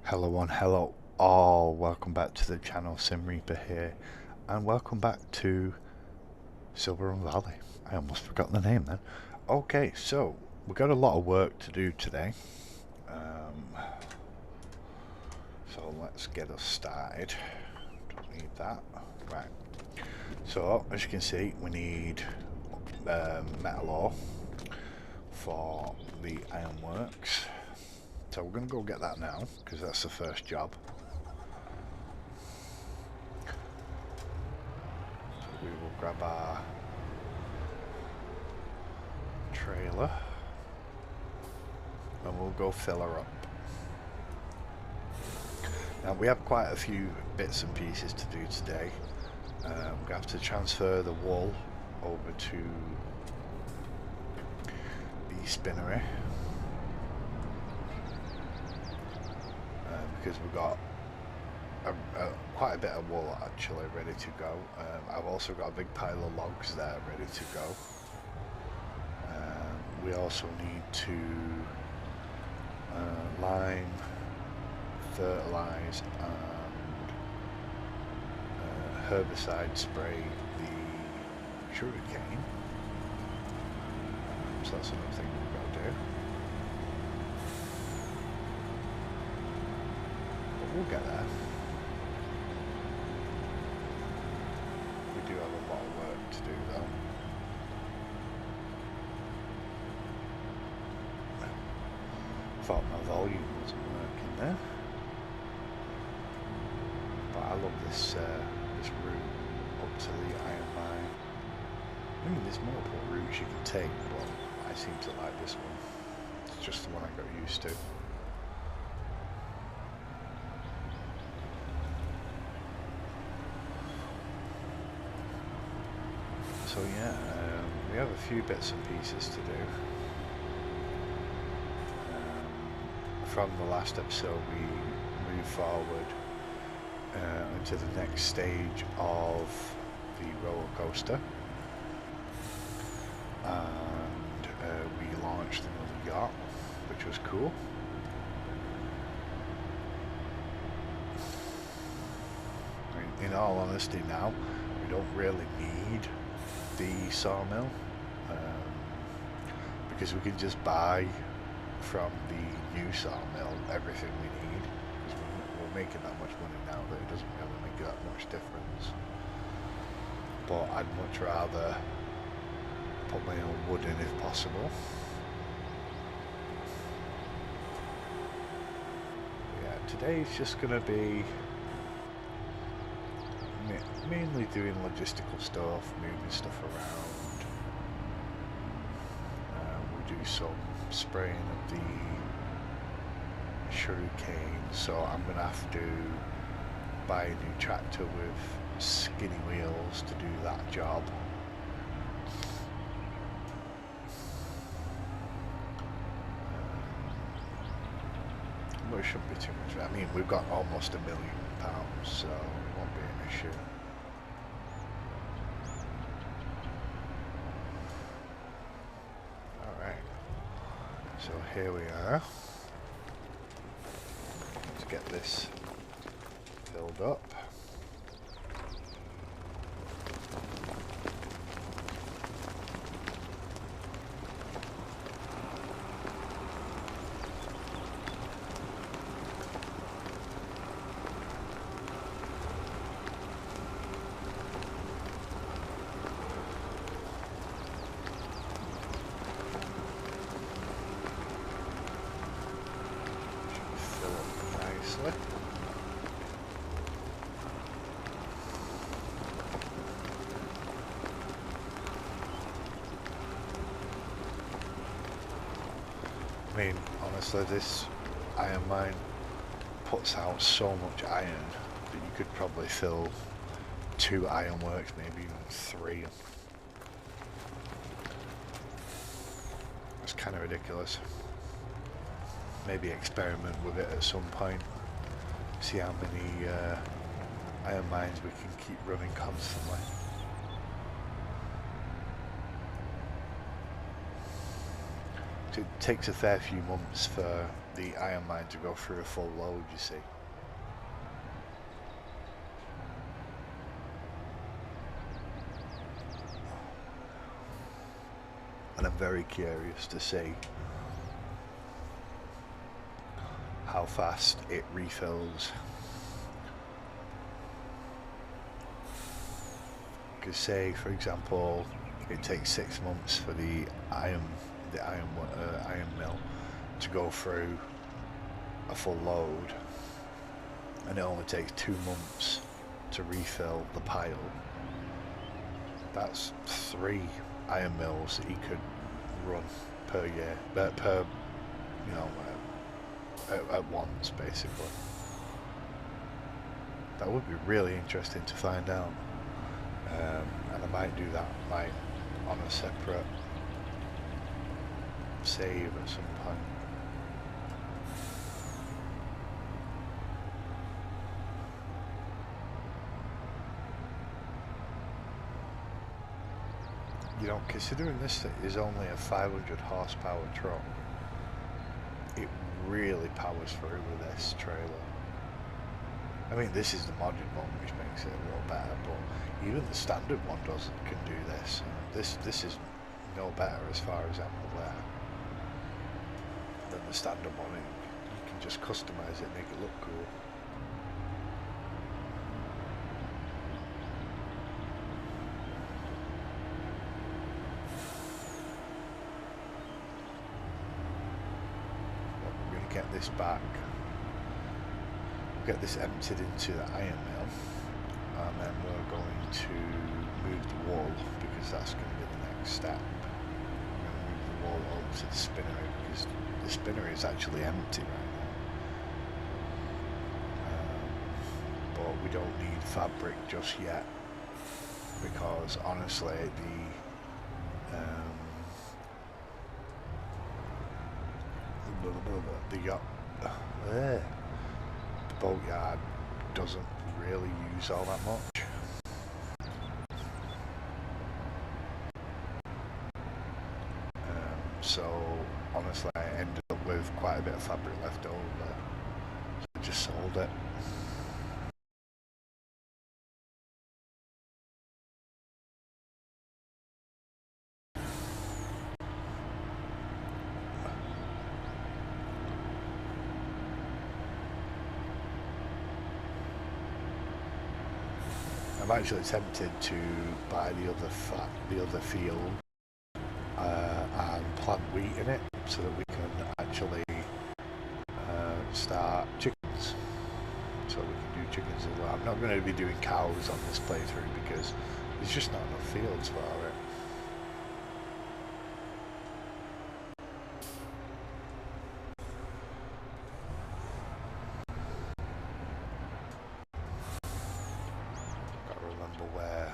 Hello one, hello all, welcome back to the channel, Sim Reaper here, and welcome back to Silverrun Valley. I almost forgot the name then. Okay, so we've got a lot of work to do today, so let's get us started. Don't need that. Right, so as you can see we need metal ore for the ironworks. So we're going to go get that now, because that's the first job. So we will grab our trailer and we'll go fill her up. Now we have quite a few bits and pieces to do today. We have to transfer the wool over to the spinnery. Because we've got quite a bit of wool actually ready to go. I've also got a big pile of logs there ready to go. We also need to lime, fertilise and herbicide spray the sugarcane. So that's another thing we've got to do. We'll get there. We do have a lot of work to do though. Thought my volume wasn't working there. But I love this this route up to the iron mine. I mean there's multiple routes you can take, but I seem to like this one. It's just the one I got used to. So yeah, we have a few bits and pieces to do. From the last episode we moved forward into the next stage of the roller coaster, and we launched another yacht, which was cool. I mean, in all honesty now, we don't really need the sawmill, because we can just buy from the new sawmill everything we need, because we're making that much money now that it doesn't really make that much difference. But I'd much rather put my own wood in if possible. Yeah, today's just going to be mainly doing logistical stuff, moving stuff around. We do some spraying of the sugarcane, so I'm gonna have to buy a new tractor with skinny wheels to do that job. But it shouldn't be too much. I mean, we've got almost £1 million, so it won't be an issue. So here we are. Let's get this filled up. I mean, honestly, this iron mine puts out so much iron that you could probably fill 2 ironworks, maybe even 3. It's kind of ridiculous. Maybe experiment with it at some point. See how many iron mines we can keep running constantly. It takes a fair few months for the iron mine to go through a full load, you see. And I'm very curious to see how fast it refills. Because say, for example, it takes 6 months for the iron mill to go through a full load, and it only takes 2 months to refill the pile. That's 3 iron mills that he could run per year, per you know, at once, basically. That would be really interesting to find out, and I might do that like on a separate save at some point. You know, considering this is only a 500 horsepower truck, it really powers through with this trailer. I mean, this is the modded one, which makes it a little better, but even the standard one can do this. This is no better as far as I'm aware than the standard one. You can just customize it, make it look cool. Get this back, get this emptied into the iron mill, and then we're going to move the wall, because that's going to be the next step. We're going to move the wall over to the spinnery, because the spinnery is actually empty right now, but we don't need fabric just yet, because honestly the yacht, the boatyard doesn't really use all that much. So honestly I ended up with quite a bit of fabric left over, so I just sold it. I'm actually tempted to buy the other field and plant wheat in it, so that we can actually start chickens. So we can do chickens as well. I'm not going to be doing cows on this playthrough because there's just not enough fields for it. Where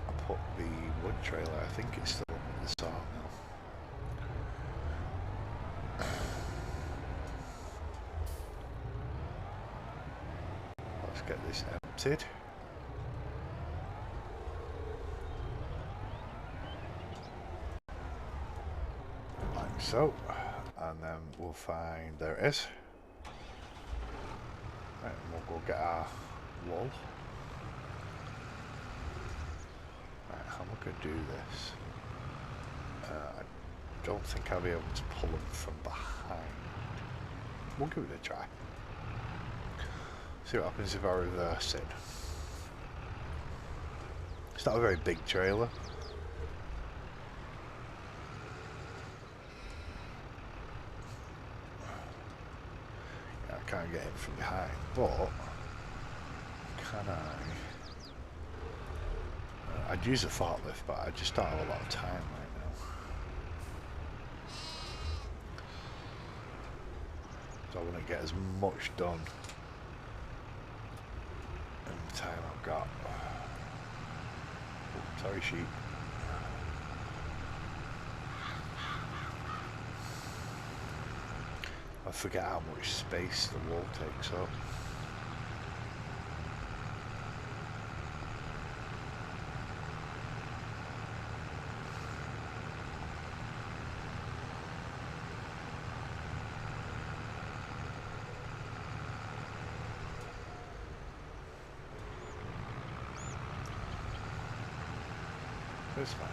I put the wood trailer. I think it's still up at the sawmill. Let's get this emptied. Like so. And then we'll find, there it is. Right, and we'll go get our wool. How am I going to do this? I don't think I'll be able to pull them from behind. We'll give it a try. See what happens if I reverse it. It's not a very big trailer. Yeah, I can't get in from behind, but can I? I'd use a forklift, but I just don't have a lot of time right now. So I wouldn't get as much done in the time I've got. Oh, sorry, sheep. I forget how much space the wall takes up. It's fine.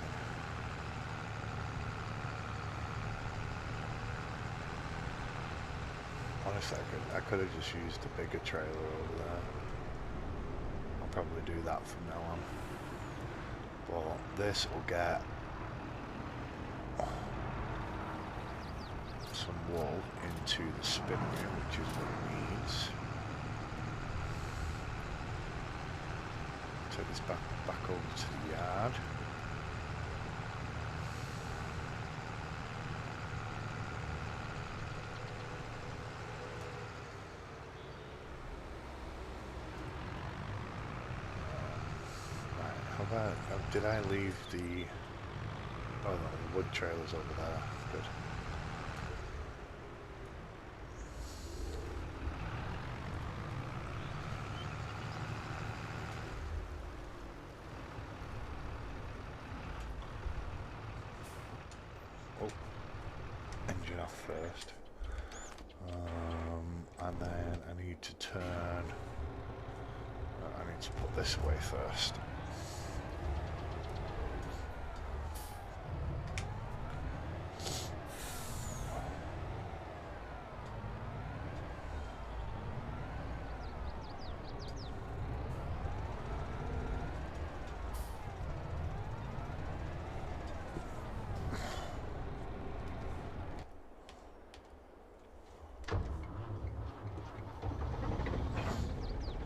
Honestly, I could have just used a bigger trailer over there. I'll probably do that from now on. But this will get some wool into the spin wheel, which is what it needs. Take this back over to the yard. Did I leave the... Oh no, the wood trailer's over there. Good. Oh, engine off first. And then I need to turn... I need to put this away first.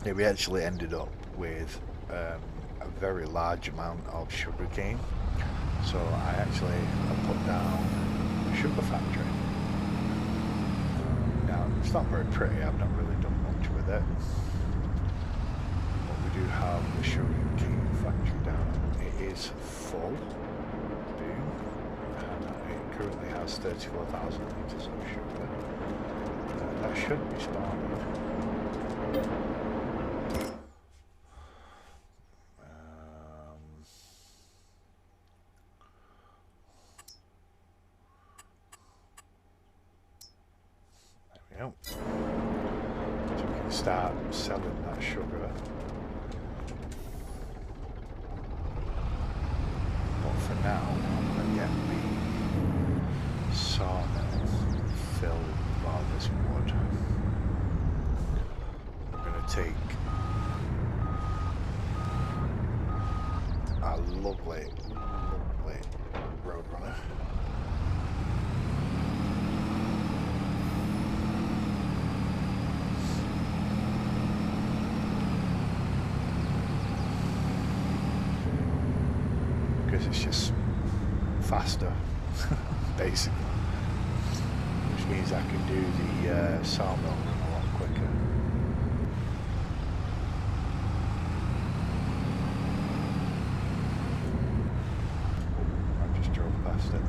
Yeah, we actually ended up with a very large amount of sugar cane, so I actually put down a sugar factory. Now it's not very pretty, I've not really done much with it, but we do have the sugar cane factory down. It is full, boom, and it currently has 34,000 litres of sugar. That should be spawning. So we can start selling that sugar. But for now, I'm going to get the sawmill filled with all this wood. I'm going to take a lovely Roadrunner. It's just faster, basically, which means I can do the sawmill a lot quicker. I just drove past it.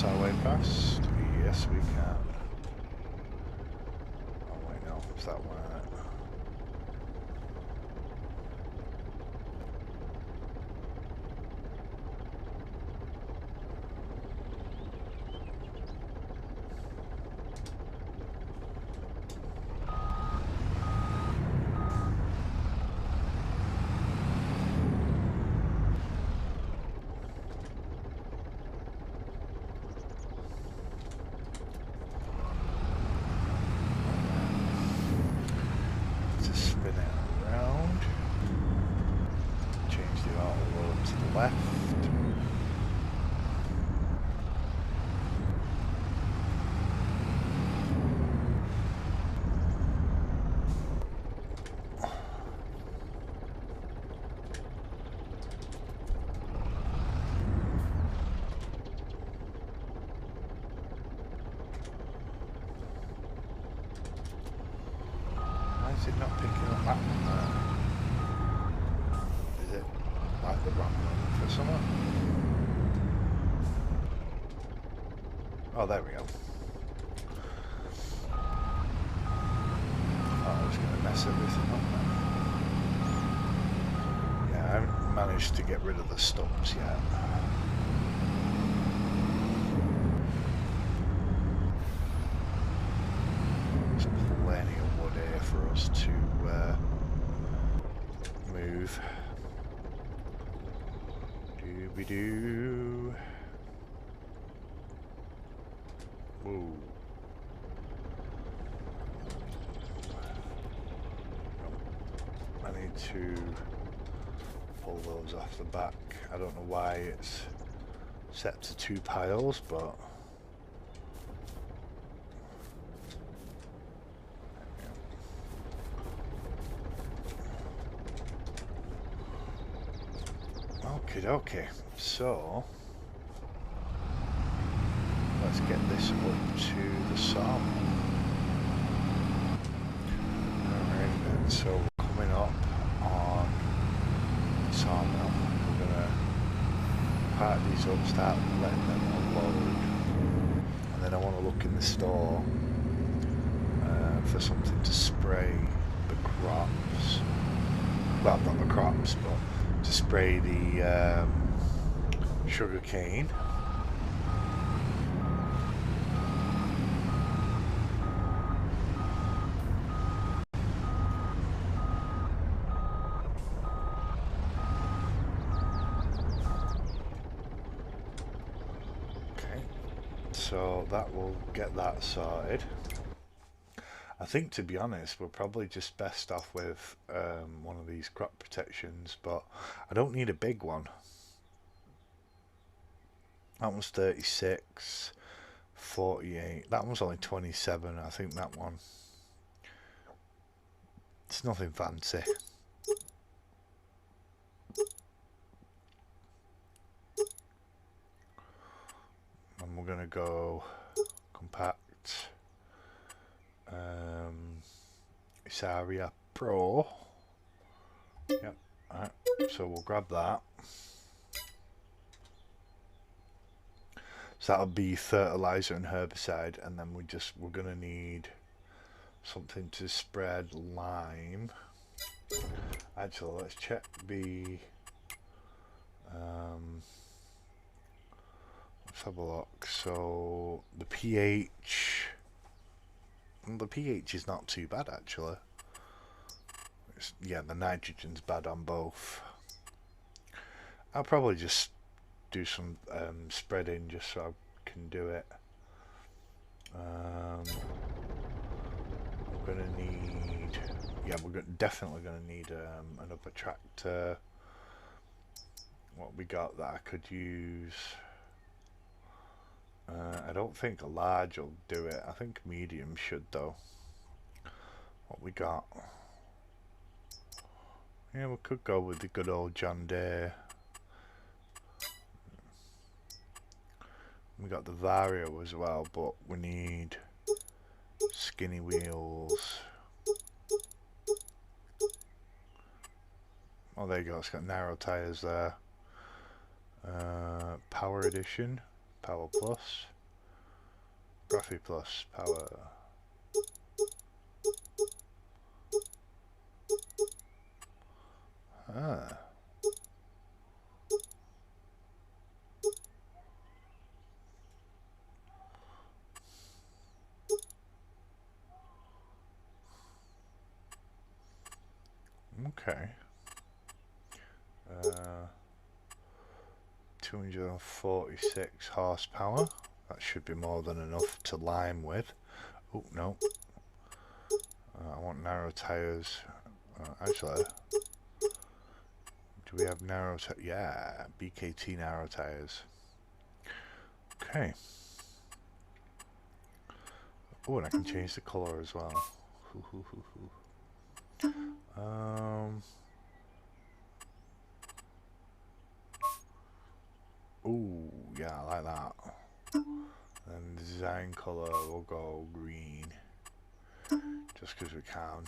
Our way past? Yes, we can. Oh wait, no, it's that one. Left. Why is it not picking up that one there? Is it like the wrong one for someone? Oh, there we go. Oh, I was going to mess everything up now. Yeah, I haven't managed to get rid of the stumps yet. us to move. Dooby-doo. Whoa. I need to pull those off the back. I don't know why it's set to 2 piles, but okay, so let's get this up to the sawmill. Alright then, so coming up on the sawmill, we're gonna part these up, start letting them unload, and then I want to look in the store for something to spray the crops. Well, not the crops, but to spray the sugar cane. Okay, so that will get that sorted. I think, to be honest, we're probably just best off with one of these crop protections, but I don't need a big one. That one's 36, 48. That one's only 27. I think that one. It's nothing fancy. And we're gonna go compact. Isaria Pro. Yep. Alright. So we'll grab that. So that'll be fertilizer and herbicide, and then we're gonna need something to spread lime. Actually, let's check the let's have a look. So the pH is not too bad actually. Yeah, the nitrogen's bad on both. I'll probably just do some spreading just so I can do it. We're gonna need, yeah, definitely gonna need another tractor. What we got that I could use? I don't think a large will do it. I think medium should though. What we got? Yeah, we could go with the good old John Deere. We got the Vario as well, but we need skinny wheels. Oh, there you go. It's got narrow tires there. Power Edition, Power Plus, Graphy Plus, Power. Ah. Okay. 246 horsepower. That should be more than enough to lime with. Oh, no. I want narrow tires. Actually, do we have narrow tires? Yeah, BKT narrow tires. Okay. Oh, and I can change the color as well. Oh, yeah, I like that. And the design color will go green, just because we can.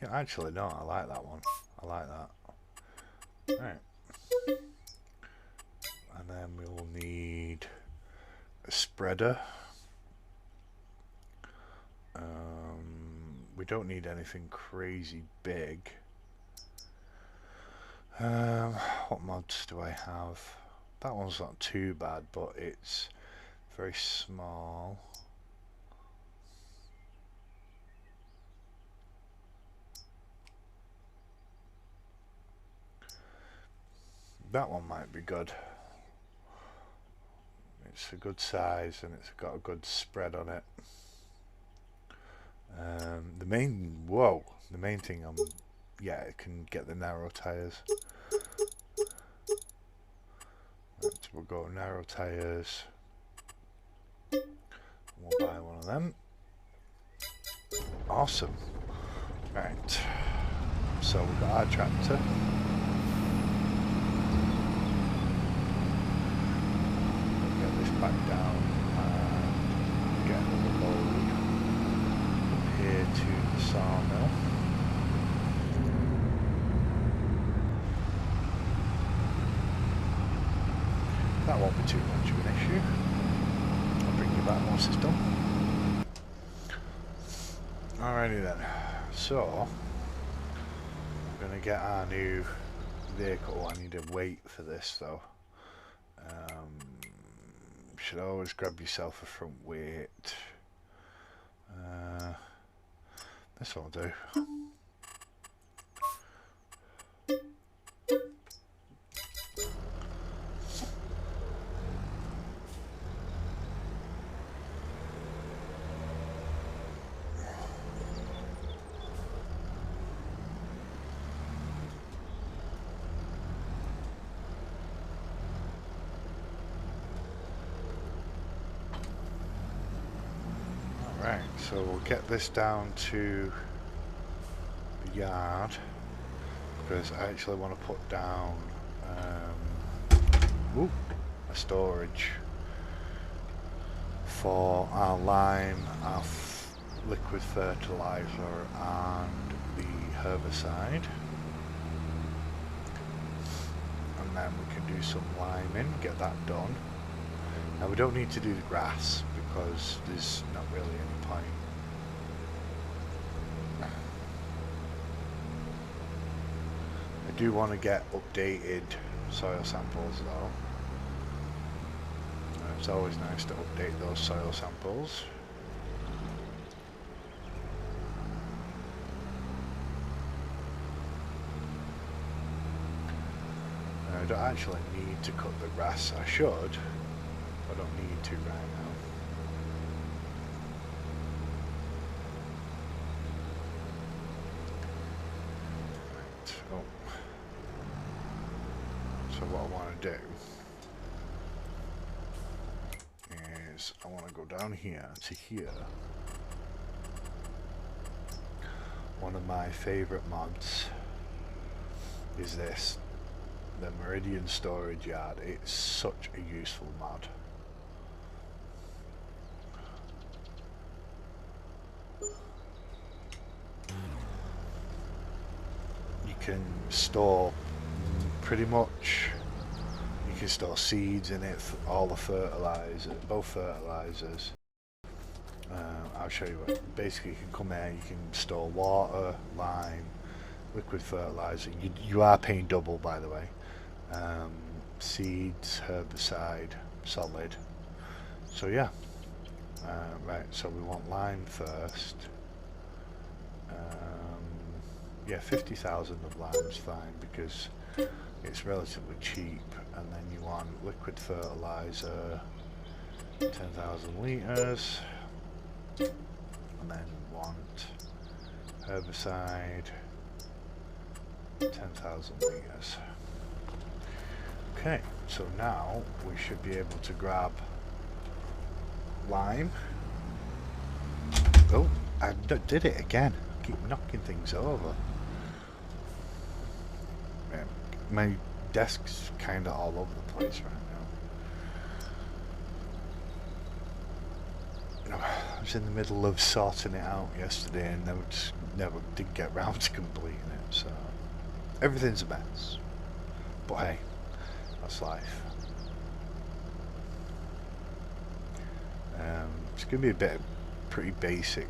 Yeah, actually, no, I like that one. I like that. Right. And then we will need a spreader. We don't need anything crazy big. What mods do I have? That one's not too bad, but it's very small. That one might be good. It's a good size and it's got a good spread on it. The main thing yeah, it can get the narrow tyres. Right, so we'll go narrow tyres. We'll buy one of them. Awesome. Right. So we've got our tractor. We'll get this back down and get another load up here to the sawmill. That won't be too much of an issue. I'll bring you back once it's done. Alrighty then. So we're going to get our new vehicle. I need a weight for this though. Should always grab yourself a front weight. This will do. Right, so we'll get this down to the yard because I actually want to put down a storage for our lime, our liquid fertilizer and the herbicide, and then we can do some liming, get that done. Now we don't need to do the grass because there's not really any point. I do want to get updated soil samples though. It's always nice to update those soil samples. I don't actually need to cut the grass. I should. I don't need to right now. Right. Oh. So what I want to do is I want to go down here to here. One of my favorite mods is this, the Meridian Storage Yard. It's such a useful mod. You can store pretty much, you can store seeds in it, all the fertilizer, both fertilizers. I'll show you what. Basically you can come here, you can store water, lime, liquid fertilizer. You are paying double, by the way. Seeds, herbicide, solid. So yeah. Right, so we want lime first. Yeah, 50,000 of lime is fine because it's relatively cheap. And then you want liquid fertilizer, 10,000 litres. And then you want herbicide, 10,000 litres. Okay, so now we should be able to grab lime. Oh, I did it again. I keep knocking things over. Yeah, my desk's kind of all over the place right now. I was in the middle of sorting it out yesterday and never did get round to completing it, so everything's a mess. But hey, that's life. It's going to be a bit of pretty basic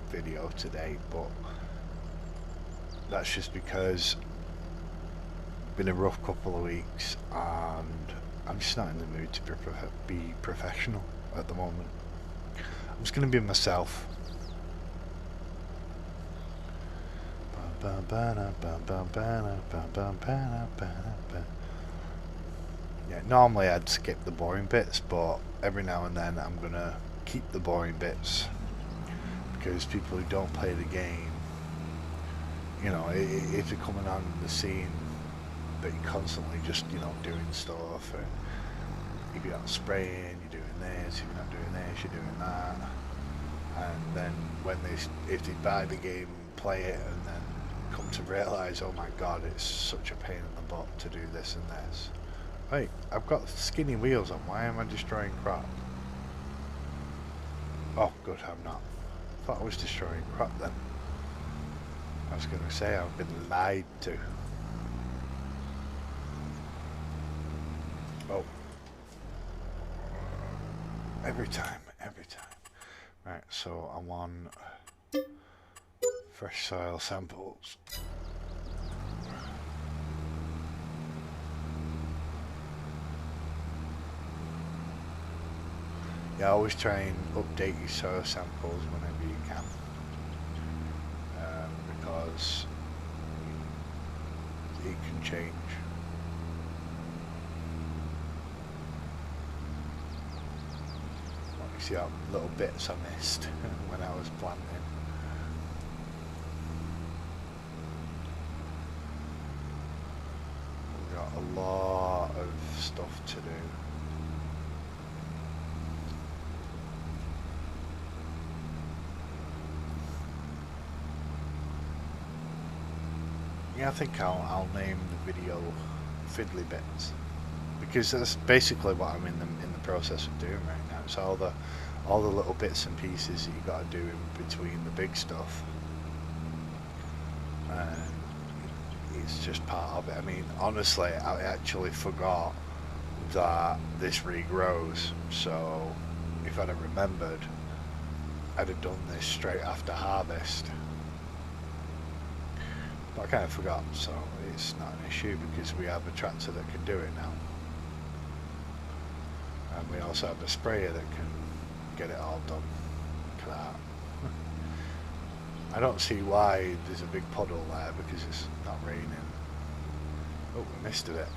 video today, but that's just because it's been a rough couple of weeks and I'm just not in the mood to be professional at the moment. I'm just going to be myself. Yeah, normally I'd skip the boring bits, but every now and then I'm gonna keep the boring bits because people who don't play the game, you know, if you're coming on the scene, but you're constantly just, you know, doing stuff, and if you're not spraying, you're doing this, if you're not doing this, you're doing that, and then when if they buy the game and play it and then come to realise, oh my god, it's such a pain in the butt to do this and this. Wait, I've got skinny wheels on, why am I destroying crap? Oh good, I'm not. I thought I was destroying crap then. I was going to say I've been lied to. Oh. Every time. Right, so I'm on fresh soil samples. Yeah, always try and update your soil samples whenever you can, because it can change. You see how little bits I missed when I was planting. We've got a lot of stuff to do. Yeah, I think I'll name the video Fiddly Bits, because that's basically what I'm in the process of doing right now. It's all the little bits and pieces that you got to do in between the big stuff, and it's just part of it. I mean, honestly, I actually forgot that this regrows, so if I'd have remembered, I'd have done this straight after harvest. But I kind of forgot, so it's not an issue because we have a tractor that can do it now. And we also have a sprayer that can get it all done. Look at that. I don't see why there's a big puddle there because it's not raining. Oh, we missed a bit.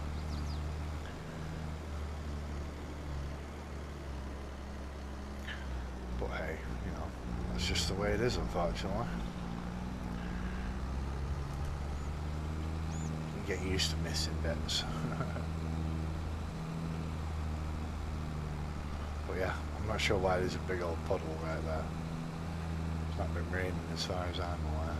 But hey, you know, that's just the way it is, unfortunately. You get used to missing bits. But yeah, I'm not sure why there's a big old puddle right there. It's not been raining as far as I'm aware.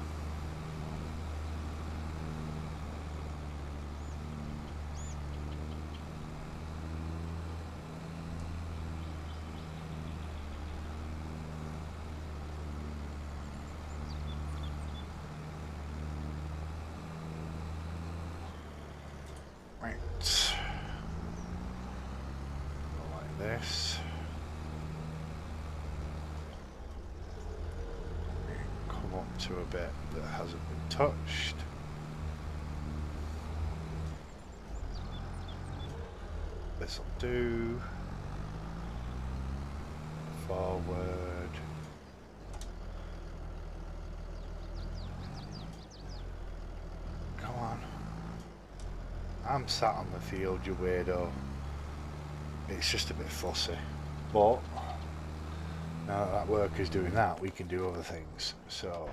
Right. Go like this. Come up to a bit that hasn't been touched. This'll do. Forward. Come on. I'm sat on the field, you weirdo. It's just a bit fussy. But now that worker's doing that, we can do other things. So,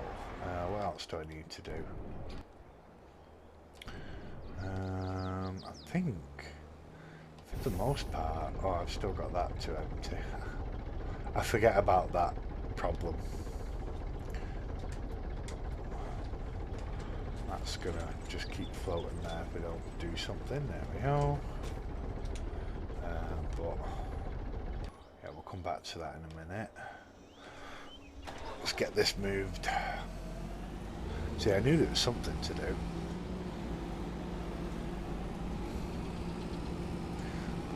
what else do I need to do? I think, for the most part, oh, I've still got that to empty. I forget about that problem. That's gonna just keep floating there if we don't do something. There we go. But yeah, we'll come back to that in a minute. Let's get this moved. See, I knew there was something to do.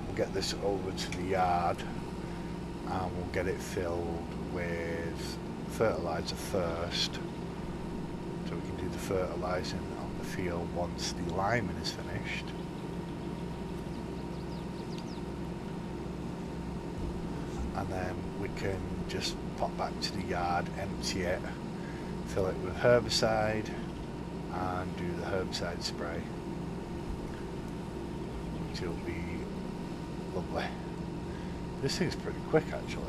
We'll get this over to the yard and we'll get it filled with fertilizer first, so we can do the fertilizing on the field once the liming is finished. And then we can just pop back to the yard, empty it, fill it with herbicide and do the herbicide spray, which will be Lovely. This thing's pretty quick actually.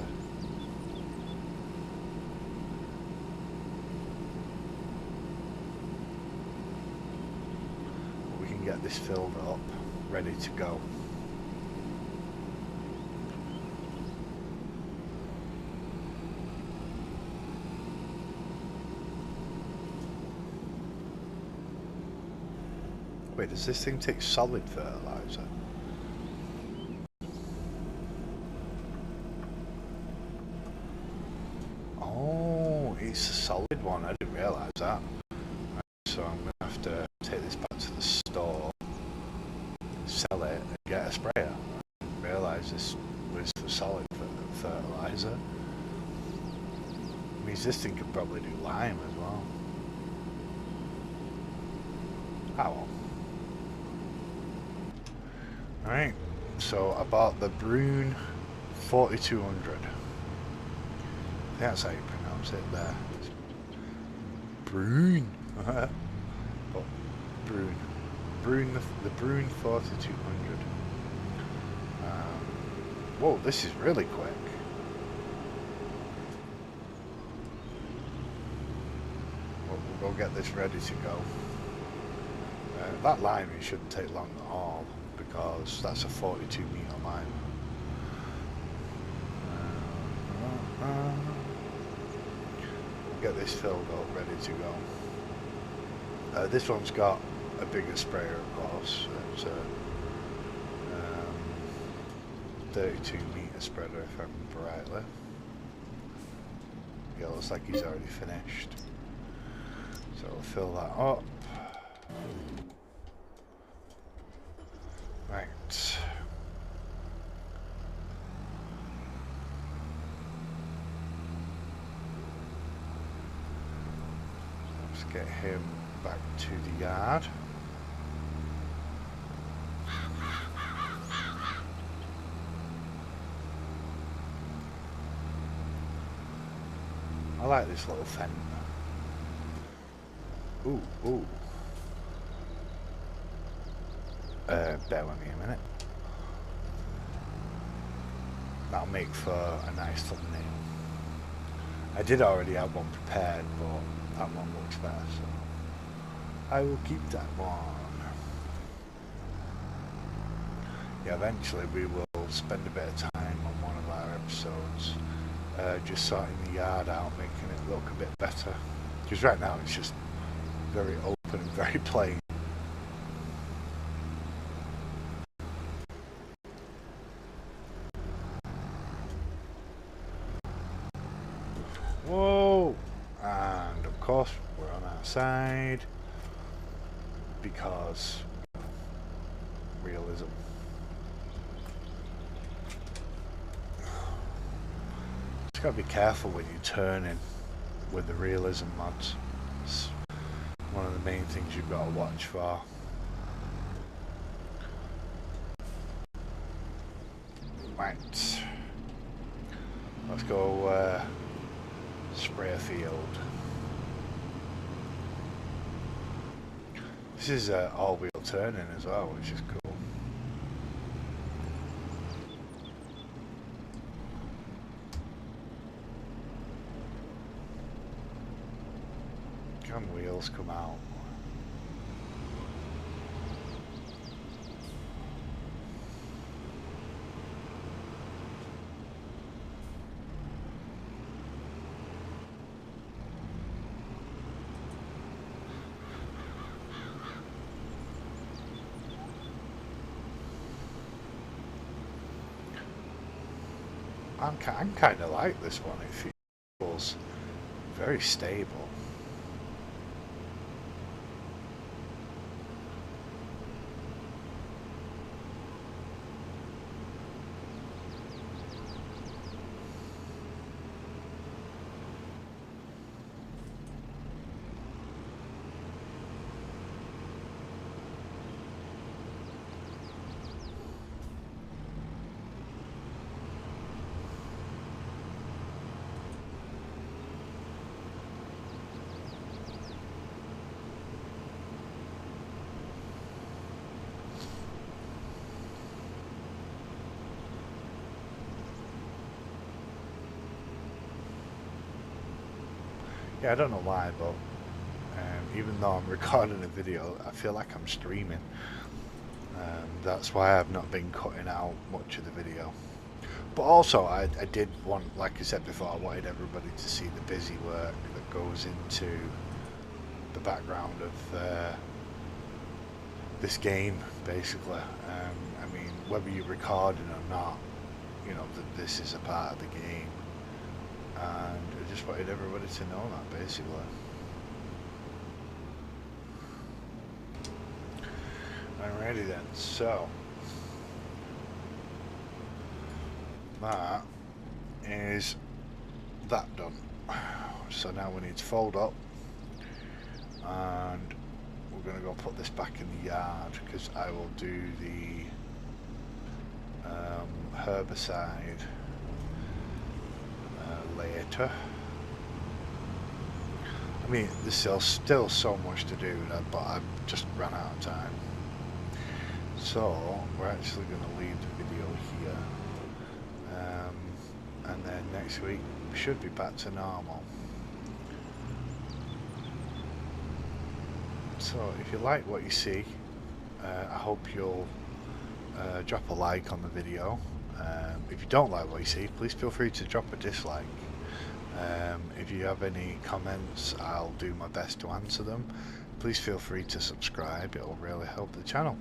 We can get this filled up, ready to go. Wait, does this thing take solid fertilizer? Oh, it's a solid one. I didn't realise that. So I'm going to have to take this back to the store, sell it, and get a sprayer. I didn't realise this was for solid fertilizer. It means this thing could probably do lime as well. Oh well. Alright, so I bought the Brune 4200. That's how you pronounce it there. Brune. Oh, Brune. The Brune 4200. Whoa, this is really quick. We'll go get this ready to go. That liming shouldn't take long at all, because that's a 42 metre line. Get this filled up, ready to go. This one's got a bigger sprayer, of course. It's a 32 metre spreader, if I remember rightly. Yeah, looks like he's already finished. So we'll fill that up. Right. Let's get him back to the yard. I like this little fender. Ooh, ooh. Bear with me a minute. That'll make for a nice thumbnail. I did already have one prepared, but that one looks better, so I will keep that one. Yeah, eventually we will spend a bit of time on one of our episodes just sorting the yard out, making it look a bit better. Because right now it's just very open and very plain. Whoa! And of course we're on our side because realism. Just gotta be careful when you're turning with the realism mods. It's one of the main things you've got to watch for. Right. Let's go spray a field. This is all-wheel turning as well, which is cool. Can wheels come out? I'm kind of like this one. It feels very stable. Yeah, I don't know why, but even though I'm recording a video, I feel like I'm streaming. That's why I've not been cutting out much of the video. But also, I did want, like I said before, I wanted everybody to see the busy work that goes into the background of this game, basically. I mean, whether you're recording or not, you know, that this is a part of the game. And I just wanted everybody to know that, basically. Alrighty then, so that is that done. So now we need to fold up, and we're going to go put this back in the yard because I will do the herbicide later. I mean, there's still so much to do, but I've just run out of time. So we're actually going to leave the video here, and then next week we should be back to normal. So if you like what you see, I hope you'll drop a like on the video. If you don't like what you see, please feel free to drop a dislike. If you have any comments, I'll do my best to answer them. Please feel free to subscribe, it will really help the channel.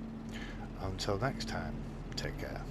Until next time, take care.